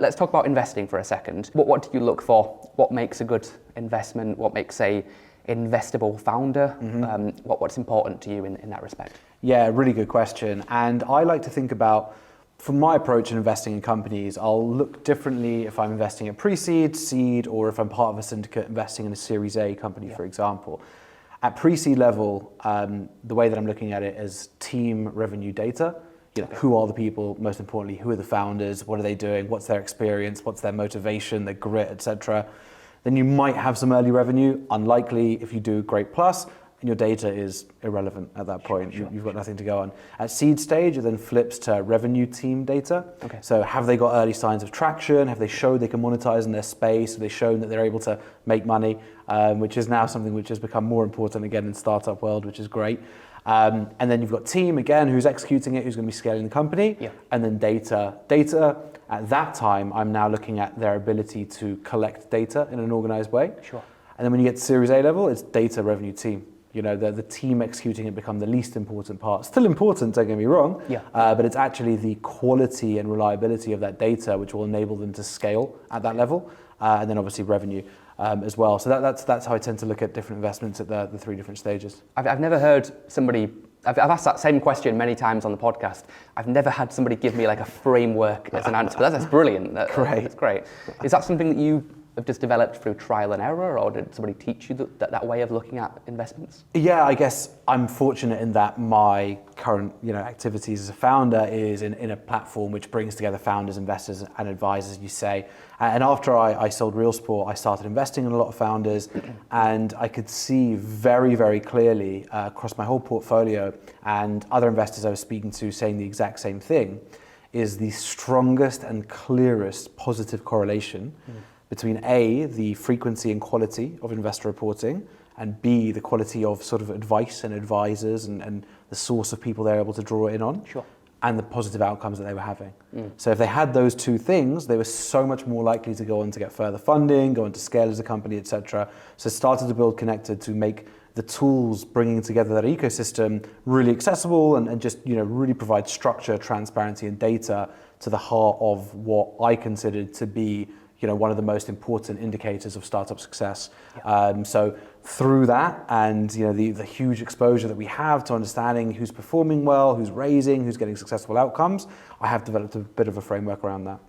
Let's talk about investing for a second. What do you look for? What makes a good investment? What makes a investable founder? What's important to you in that respect? Yeah, really good question. And I like to think about, from my approach in investing in companies, I'll look differently if I'm investing at pre-seed, seed, or if I'm part of a syndicate investing in a Series A company, for example. At pre-seed level, the way that I'm looking at it is team revenue data. Who are the people, most importantly, who are the founders, what are they doing, what's their experience, what's their motivation, their grit, etc. Then you might have some early revenue, unlikely if you do Great Plus, and your data is irrelevant at that point. Sure. You've got nothing to go on. At seed stage, it then flips to revenue team data. Okay. So have they got early signs of traction? Have they showed they can monetize in their space? Have they shown that they're able to make money? Which is now something which has become more important again in startup world, which is great. And then you've got team, again, who's executing it, who's going to be scaling the company. Yeah. And then data. Data, at that time, I'm now looking at their ability to collect data in an organized way. Sure. And then when you get to Series A level, it's data revenue team. The team executing it become the least important part. Still important, don't get me wrong. Yeah. But it's actually the quality and reliability of that data which will enable them to scale at that level. And then obviously revenue as well. So that's how I tend to look at different investments at the three different stages. I've never heard somebody, I've asked that same question many times on the podcast. I've never had somebody give me like a framework as an answer. But that's brilliant. Great. That's great. Is that something that you have just developed through trial and error, or did somebody teach you that way of looking at investments? Yeah, I guess I'm fortunate in that my current activities as a founder is in a platform which brings together founders, investors, and advisors, you say. And after I sold RealSport, I started investing in a lot of founders, and I could see very, very clearly across my whole portfolio, and other investors I was speaking to saying the exact same thing, is the strongest and clearest positive correlation between A, the frequency and quality of investor reporting, and B, the quality of sort of advice and advisors and the source of people they're able to draw in on. Sure. And the positive outcomes that they were having. So if they had those two things, they were so much more likely to go on to get further funding, go on to scale as a company, etc. So started to build Connected to make the tools bringing together that ecosystem really accessible and just really provide structure, transparency, and data to the heart of what I considered to be one of the most important indicators of startup success. Yeah. So through that and the huge exposure that we have to understanding who's performing well, who's raising, who's getting successful outcomes, I have developed a bit of a framework around that.